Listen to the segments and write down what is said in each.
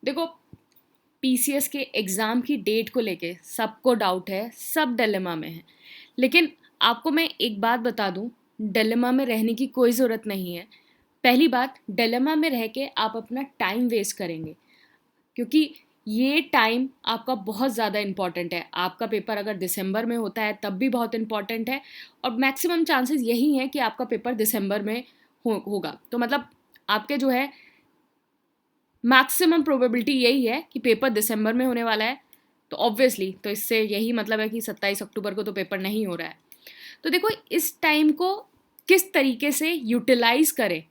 देखो, पीसीएस के एग्ज़ाम की डेट को लेके सबको डाउट है, सब डिलेमा में है। लेकिन आपको मैं एक बात बता दूं, डिलेमा में रहने की कोई ज़रूरत नहीं है। पहली बात, डिलेमा में रह के आप अपना टाइम वेस्ट करेंगे, क्योंकि ये टाइम आपका बहुत ज़्यादा इम्पॉर्टेंट है। आपका पेपर अगर दिसंबर में होता है तब भी बहुत इम्पॉर्टेंट है, और मैक्सिमम चांसेस यही हैं कि आपका पेपर दिसंबर में होगा। तो मतलब आपके जो है मैक्सिमम प्रोबेबिलिटी यही है कि पेपर दिसंबर में होने वाला है। तो ऑब्वियसली तो इससे यही मतलब है कि 27 अक्टूबर को तो पेपर नहीं हो रहा है। तो देखो, इस टाइम को किस तरीके से यूटिलाइज करें,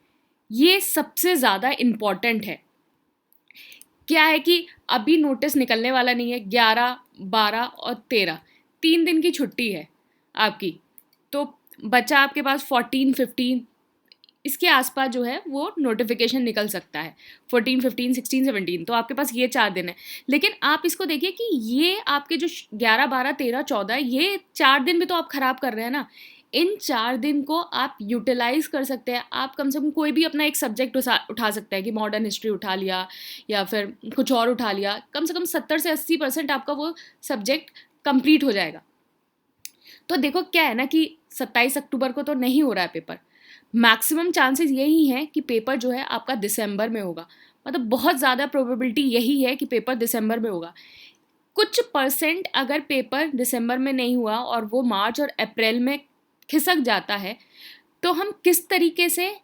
ये सबसे ज़्यादा इम्पॉर्टेंट है। क्या है कि अभी नोटिस निकलने वाला नहीं है, 11, 12 और 13 3 दिन की छुट्टी है आपकी। तो बचा आपके पास 14, 15 इसके आसपास जो है वो नोटिफिकेशन निकल सकता है। 14, 15, 16, 17, तो आपके पास ये 4 दिन है। लेकिन आप इसको देखिए कि ये आपके जो 11, 12, 13, 14 ये 4 दिन भी तो आप खराब कर रहे हैं ना। इन 4 दिन को आप यूटिलाइज कर सकते हैं। आप कम से कम कोई भी अपना एक सब्जेक्ट उठा सकते हैं कि मॉडर्न हिस्ट्री उठा लिया या फिर कुछ और उठा लिया। कम से कम 70 से 80% आपका वो सब्जेक्ट कंप्लीट हो जाएगा। तो देखो क्या है ना कि 27 अक्टूबर को तो नहीं हो रहा है पेपर। मैक्सिमम चांसेस यही हैं कि पेपर जो है आपका दिसंबर में होगा। मतलब बहुत ज़्यादा प्रोबेबिलिटी यही है कि पेपर दिसंबर में होगा। कुछ परसेंट अगर पेपर दिसंबर में नहीं हुआ और वो मार्च और अप्रैल में खिसक जाता है, तो हम किस तरीके से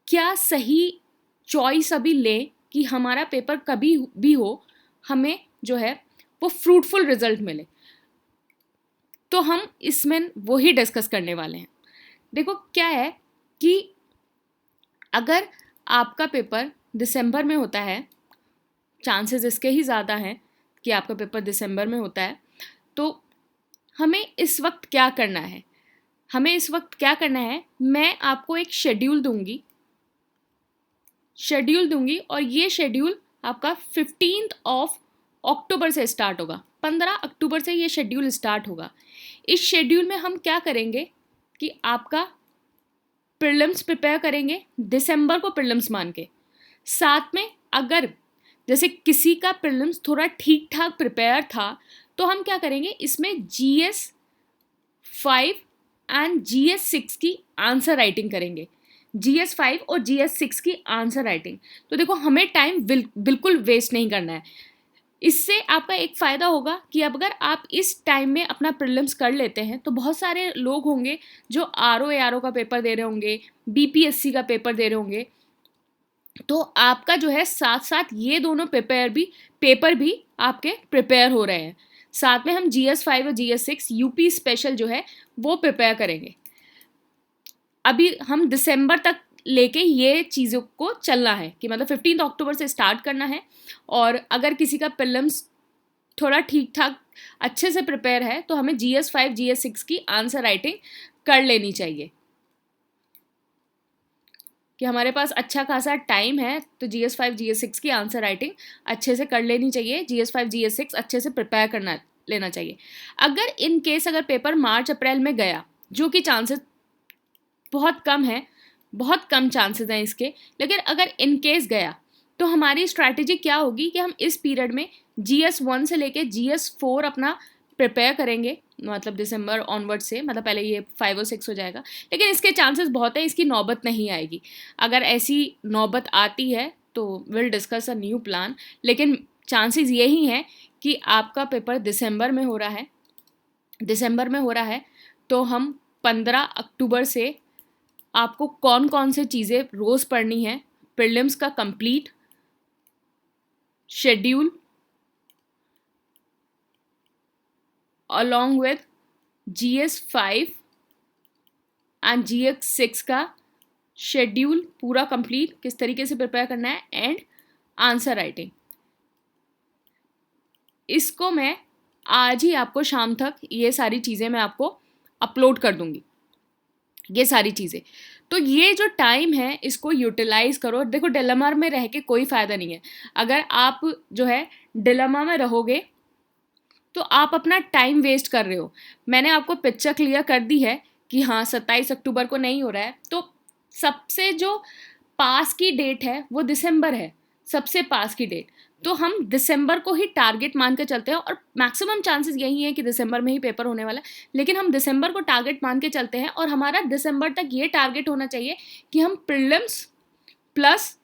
क्या सही चॉइस अभी लें कि हमारा पेपर कभी भी हो, हमें जो है वो फ्रूटफुल रिजल्ट मिले। तो हम इसमें वही डिस्कस करने वाले हैं। देखो क्या है कि अगर आपका पेपर दिसंबर में होता है, चांसेस इसके ही ज़्यादा हैं कि आपका पेपर दिसंबर में होता है, तो हमें इस वक्त क्या करना है? हमें इस वक्त क्या करना है, मैं आपको एक शेड्यूल दूंगी और ये शेड्यूल आपका 15 अक्टूबर से स्टार्ट होगा। 15 अक्टूबर से ये शेड्यूल स्टार्ट होगा। इस शेड्यूल में हम क्या करेंगे कि आपका प्रीलिम्स प्रिपेयर करेंगे, दिसंबर को प्रीलिम्स मान के। साथ में अगर जैसे किसी का प्रीलिम्स थोड़ा ठीक ठाक प्रिपेयर था, तो हम क्या करेंगे, इसमें GS5 एंड GS6 की आंसर राइटिंग करेंगे। GS5 और GS6 की आंसर राइटिंग। तो देखो, हमें टाइम बिल्कुल वेस्ट नहीं करना है। इससे आपका एक फ़ायदा होगा कि अब अगर आप इस टाइम में अपना प्रीलिम्स कर लेते हैं, तो बहुत सारे लोग होंगे जो RO का पेपर दे रहे होंगे, BPSC का पेपर दे रहे होंगे। तो आपका जो है साथ साथ ये दोनों पेपर भी आपके प्रिपेयर हो रहे हैं। साथ में हम GS5 और GS6 यूपी स्पेशल जो है वो प्रिपेयर करेंगे। अभी हम दिसंबर तक लेके ये चीज़ों को चलना है कि मतलब 15 अक्टूबर से स्टार्ट करना है। और अगर किसी का प्रीलिम्स थोड़ा ठीक ठाक अच्छे से प्रिपेयर है, तो हमें GS5 GS6 की आंसर राइटिंग कर लेनी चाहिए कि हमारे पास अच्छा खासा टाइम है। तो GS5 GS6 की आंसर राइटिंग अच्छे से कर लेनी चाहिए, GS5 GS6 अच्छे से प्रिपेयर करना लेना चाहिए। अगर इन केस अगर पेपर मार्च अप्रैल में गया, जो कि चांसेस बहुत कम है, बहुत कम चांसेस हैं इसके, लेकिन अगर इन केस गया, तो हमारी स्ट्रैटेजी क्या होगी कि हम इस पीरियड में GS1 से लेके GS4 अपना प्रिपेयर करेंगे। मतलब दिसंबर ऑनवर्ड से, मतलब पहले ये 5 और 6 हो जाएगा। लेकिन इसके चांसेस बहुत है इसकी नौबत नहीं आएगी। अगर ऐसी नौबत आती है तो will discuss a new plan. लेकिन चांसेस यही हैं कि आपका पेपर दिसंबर में हो रहा है। तो हम 15 अक्टूबर से आपको कौन कौन से चीज़ें रोज़ पढ़नी है, प्रीलिम्स का complete schedule along with GS5 and GS6 का शेड्यूल पूरा कंप्लीट, किस तरीके से प्रिपेयर करना है, एंड आंसर राइटिंग। इसको मैं आज ही आपको शाम तक ये सारी चीज़ें मैं आपको अपलोड कर दूंगी, ये सारी चीज़ें। तो ये जो टाइम है इसको यूटिलाइज करो। देखो, डिलेमा में रह के कोई फ़ायदा नहीं है। अगर आप जो है डिलेमा में रहोगे तो आप अपना टाइम वेस्ट कर रहे हो। मैंने आपको पिक्चर क्लियर कर दी है कि हाँ 27 अक्टूबर को नहीं हो रहा है, तो सबसे जो पास की डेट है वो दिसंबर है। सबसे पास की डेट, तो हम दिसंबर को ही टारगेट मान के चलते हैं, और मैक्सिमम चांसेस यही है कि दिसंबर में ही पेपर होने वाला है, लेकिन हम दिसंबर को टारगेट मान के चलते हैं, और हमारा दिसंबर तक ये टारगेट होना चाहिए कि हम prelims plus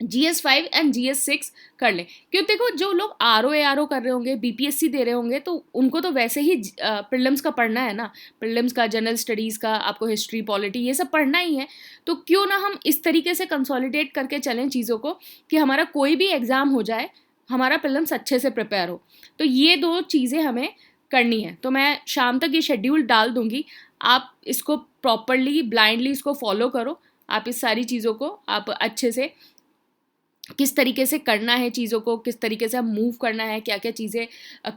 GS5 and GS6 कर लें। क्यों, देखो जो लोग RO कर रहे होंगे, BPSC दे रहे होंगे, तो उनको तो वैसे ही प्रीलिम्स का पढ़ना है ना, प्रीलिम्स का, जनरल स्टडीज़ का, आपको हिस्ट्री, पॉलिटी, ये सब पढ़ना ही है। तो क्यों ना हम इस तरीके से कंसोलिडेट करके चलें चीज़ों को कि हमारा कोई भी एग्ज़ाम हो जाए, हमारा प्रीलिम्स अच्छे से प्रिपेयर हो। तो ये 2 चीज़ें हमें करनी है। तो मैं शाम तक ये शेड्यूल डाल दूँगी, आप इसको प्रॉपरली, ब्लाइंडली इसको फॉलो करो। आप इस सारी चीज़ों को आप अच्छे से, किस तरीके से करना है चीज़ों को, किस तरीके से हम मूव करना है, क्या क्या चीज़ें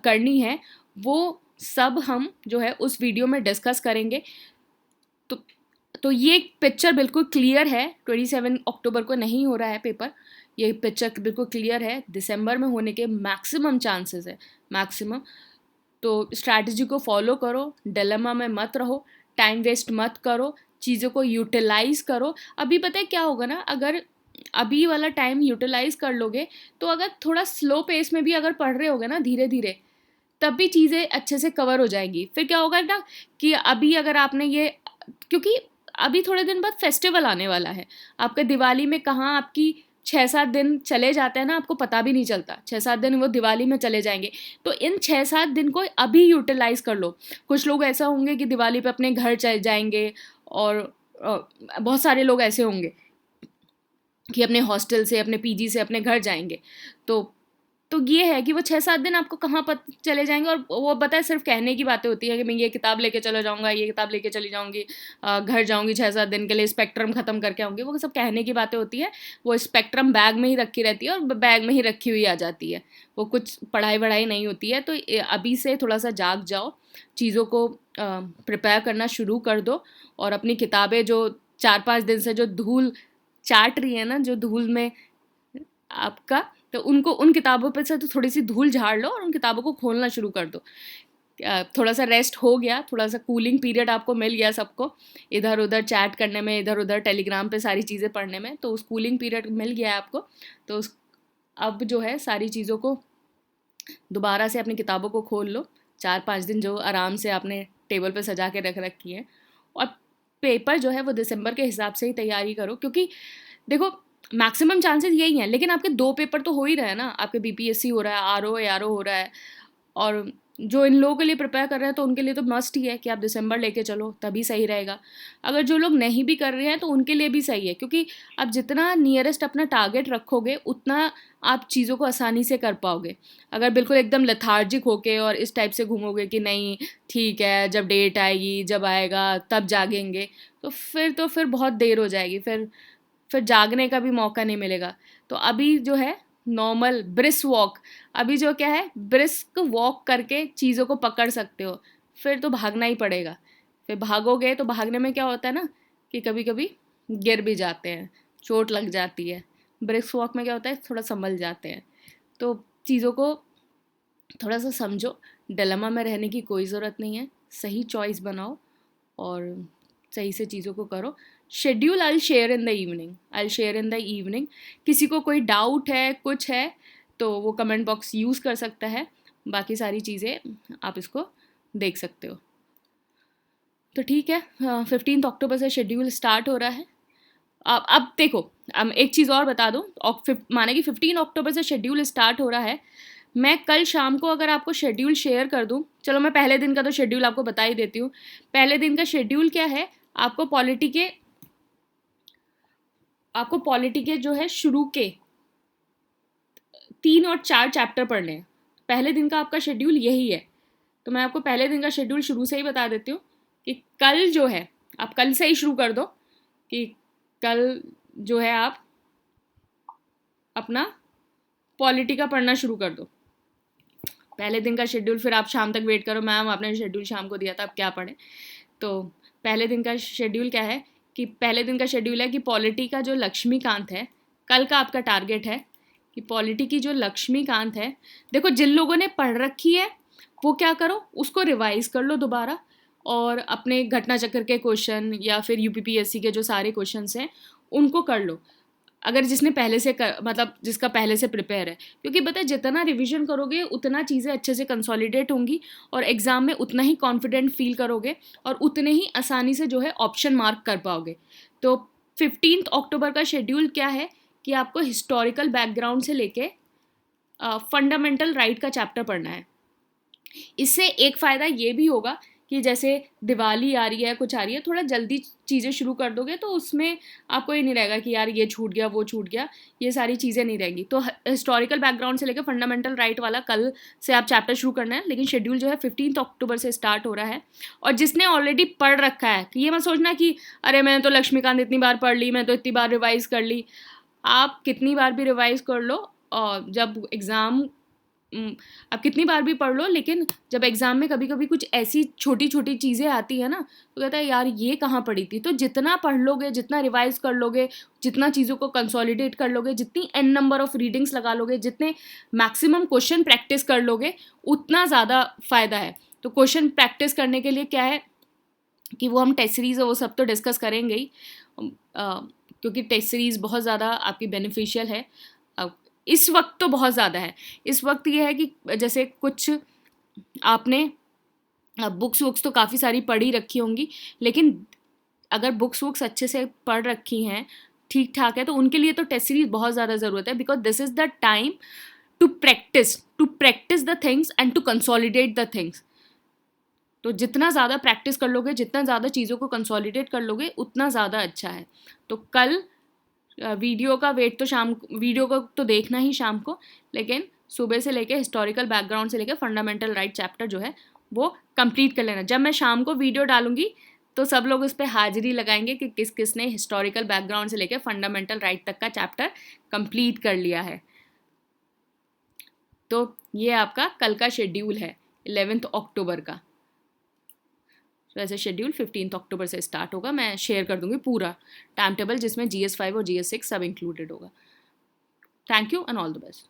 करनी है, वो सब हम जो है उस वीडियो में डिस्कस करेंगे। तो ये पिक्चर बिल्कुल क्लियर है, 27 अक्टूबर को नहीं हो रहा है पेपर, ये पिक्चर बिल्कुल क्लियर है, दिसंबर में होने के मैक्सिमम चांसेस है, मैक्सिमम। तो स्ट्रैटेजी को फॉलो करो, डिलेमा में मत रहो, टाइम वेस्ट मत करो, चीज़ों को यूटिलाइज करो। अभी पता है क्या होगा ना, अगर अभी वाला टाइम यूटिलाइज कर लोगे, तो अगर थोड़ा स्लो पेस में भी अगर पढ़ रहे होगे ना, धीरे धीरे, तब भी चीज़ें अच्छे से कवर हो जाएंगी। फिर क्या होगा ना कि अभी अगर आपने ये, क्योंकि अभी थोड़े दिन बाद फेस्टिवल आने वाला है, आपके दिवाली में कहाँ आपकी 6-7 दिन चले जाते हैं ना, आपको पता भी नहीं चलता, 6-7 दिन वो दिवाली में चले जाएंगे। तो इन 6-7 दिन को अभी यूटिलाइज कर लो। कुछ लोग ऐसा होंगे कि दिवाली पे अपने घर चले जाएंगे, और बहुत सारे लोग ऐसे होंगे कि अपने हॉस्टल से, अपने PG से अपने घर जाएंगे। तो ये है कि वो 6-7 दिन आपको कहाँ पर चले जाएंगे, और वो पता है सिर्फ कहने की बातें होती है कि मैं ये किताब लेके चला जाऊँगा, ये किताब लेके चली जाऊँगी, घर जाऊँगी 6-7 दिन के लिए, स्पेक्ट्रम ख़त्म करके आऊँगी, वो सब कहने की बातें होती है। वो स्पेक्ट्रम बैग में ही रखी रहती है, और बैग में ही रखी हुई आ जाती है, वो कुछ पढ़ाई वढ़ाई नहीं होती है। तो अभी से थोड़ा सा जाग जाओ, चीज़ों को प्रिपेयर करना शुरू कर दो, और अपनी किताबें जो 4-5 दिन से जो धूल चाट रही है ना, जो धूल में आपका, तो उनको, उन किताबों पर से तो थोड़ी सी धूल झाड़ लो, और उन किताबों को खोलना शुरू कर दो। थोड़ा सा रेस्ट हो गया, थोड़ा सा कूलिंग पीरियड आपको मिल गया सबको, इधर उधर चैट करने में, इधर उधर टेलीग्राम पे सारी चीज़ें पढ़ने में, तो उस कूलिंग पीरियड मिल गया है आपको। तो अब जो है सारी चीज़ों को दोबारा से, अपनी किताबों को खोल लो, 4-5 दिन जो आराम से आपने टेबल पे सजा के रख रखी है, और पेपर जो है वो दिसंबर के हिसाब से ही तैयारी करो। क्योंकि देखो मैक्सिमम चांसेस यही हैं, लेकिन आपके 2 पेपर तो हो ही रहे हैं ना, आपके BPSC हो रहा है, RO ARO हो रहा है, और जो इन लोगों के लिए प्रिपेयर कर रहे हैं तो उनके लिए तो मस्ट ही है कि आप दिसंबर लेके चलो, तभी सही रहेगा। अगर जो लोग नहीं भी कर रहे हैं तो उनके लिए भी सही है, क्योंकि आप जितना नियरेस्ट अपना टारगेट रखोगे, उतना आप चीज़ों को आसानी से कर पाओगे। अगर बिल्कुल एकदम लेथार्जिक होके और इस टाइप से घूमोगे कि नहीं ठीक है, जब डेट आएगी, जब आएगा तब जागेंगे, तो फिर बहुत देर हो जाएगी, फिर जागने का भी मौका नहीं मिलेगा। तो अभी जो है नॉर्मल ब्रिस्क वॉक, अभी जो क्या है, ब्रिस्क वॉक करके चीज़ों को पकड़ सकते हो, फिर तो भागना ही पड़ेगा। फिर भागोगे तो भागने में क्या होता है ना कि कभी कभी गिर भी जाते हैं, चोट लग जाती है। ब्रिस्क वॉक में क्या होता है, थोड़ा संभल जाते हैं। तो चीज़ों को थोड़ा सा समझो, डिलेमा में रहने की कोई ज़रूरत नहीं है, सही चॉइस बनाओ और सही से चीज़ों को करो। Schedule I share in the evening, किसी को कोई डाउट है, कुछ है, तो वो कमेंट बॉक्स यूज़ कर सकता है, बाकी सारी चीज़ें आप इसको देख सकते हो। तो ठीक है, 15 अक्टूबर से शेड्यूल स्टार्ट हो रहा है। अब देखो, अब एक चीज़ और बता दूँ, माने कि 15 अक्टूबर से शेड्यूल स्टार्ट हो रहा है, मैं कल शाम को अगर आपको शेड्यूल शेयर कर दूँ, चलो मैं पहले दिन का तो शेड्यूल आपको बता ही देती हूँ। पहले दिन का शेड्यूल क्या है, आपको पॉलिटी के जो है शुरू के 3 और 4 चैप्टर पढ़ने हैं। पहले दिन का आपका शेड्यूल यही है। तो मैं आपको पहले दिन का शेड्यूल शुरू से ही बता देती हूँ कि कल जो है, आप कल से ही शुरू कर दो कि कल जो है आप अपना पॉलिटी का पढ़ना शुरू कर दो। पहले दिन का शेड्यूल, फिर आप शाम तक वेट करो, मैम आपने शेड्यूल शाम को दिया था, आप क्या पढ़ें। तो पहले दिन का शेड्यूल क्या है कि पहले दिन का शेड्यूल है कि पॉलिटी का जो लक्ष्मीकांत है, कल का आपका टारगेट है कि पॉलिटी की जो लक्ष्मीकांत है, देखो जिन लोगों ने पढ़ रखी है वो क्या करो, उसको रिवाइज कर लो दोबारा, और अपने घटना चक्र के क्वेश्चन या फिर UPPSC के जो सारे क्वेश्चंस हैं उनको कर लो। अगर जिसने पहले से मतलब जिसका पहले से प्रिपेयर है, क्योंकि पता है जितना रिवीजन करोगे उतना चीज़ें अच्छे से कंसोलिडेट होंगी और एग्ज़ाम में उतना ही कॉन्फिडेंट फील करोगे और उतने ही आसानी से जो है ऑप्शन मार्क कर पाओगे। तो 15 अक्टूबर का शेड्यूल क्या है कि आपको हिस्टोरिकल बैकग्राउंड से लेके फंडामेंटल राइट का चैप्टर पढ़ना है। इससे एक फ़ायदा ये भी होगा कि जैसे दिवाली आ रही है, कुछ आ रही है, थोड़ा जल्दी चीज़ें शुरू कर दोगे तो उसमें आपको ये नहीं रहेगा कि यार ये छूट गया, वो छूट गया, ये सारी चीज़ें नहीं रहेंगी। तो हिस्टोरिकल बैकग्राउंड से लेकर फंडामेंटल राइट वाला कल से आप चैप्टर शुरू करना है, लेकिन शेड्यूल जो है 15 अक्टूबर से स्टार्ट हो रहा है। और जिसने ऑलरेडी पढ़ रखा है, कि ये मत सोचना कि अरे मैंने तो लक्ष्मीकांत इतनी बार पढ़ ली, मैं तो इतनी बार रिवाइज़ कर ली। आप कितनी बार भी रिवाइज़ कर लो, और जब एग्ज़ाम आप कितनी बार भी पढ़ लो, लेकिन जब एग्ज़ाम में कभी कभी कुछ ऐसी छोटी छोटी चीज़ें आती है ना, तो कहता है यार ये कहाँ पढ़ी थी। तो जितना पढ़ लोगे, जितना रिवाइज़ कर लोगे, जितना चीज़ों को कंसोलिडेट कर लोगे, जितनी एन नंबर ऑफ रीडिंग्स लगा लोगे, जितने मैक्सिमम क्वेश्चन प्रैक्टिस कर लोगे, उतना ज़्यादा फ़ायदा है। तो क्वेश्चन प्रैक्टिस करने के लिए क्या है कि वो हम टेस्ट सीरीज़ और वो सब तो डिस्कस करेंगे ही, क्योंकि टेस्ट सीरीज़ बहुत ज़्यादा आपकी बेनिफिशियल है। इस वक्त तो बहुत ज़्यादा है। इस वक्त ये है कि जैसे कुछ आपने बुक्स तो काफ़ी सारी पढ़ी रखी होंगी, लेकिन अगर बुक्स अच्छे से पढ़ रखी हैं, ठीक ठाक है, तो उनके लिए तो टेस्ट सीरीज बहुत ज़्यादा ज़रूरत है, because this is the time to practise the things and to consolidate the things. तो जितना ज़्यादा प्रैक्टिस कर लोगे, जितना ज़्यादा चीज़ों को कंसोलिडेट कर लोगे, उतना ज़्यादा अच्छा है। तो कल वीडियो का वेट तो वीडियो को तो देखना ही शाम को, लेकिन सुबह से लेके हिस्टोरिकल बैकग्राउंड से लेके फंडामेंटल राइट चैप्टर जो है वो कंप्लीट कर लेना। जब मैं शाम को वीडियो डालूंगी तो सब लोग उस पर हाजिरी लगाएंगे कि किस किस ने हिस्टोरिकल बैकग्राउंड से लेके फंडामेंटल राइट तक का चैप्टर कंप्लीट कर लिया है। तो ये आपका कल का शेड्यूल है 11 अक्टूबर का। वैसे शेड्यूल 15 अक्टूबर से स्टार्ट होगा। मैं शेयर कर दूंगी पूरा टाइम टेबल, जिसमें GS5 और GS6 सब इंक्लूडेड होगा। Thank you and all the best.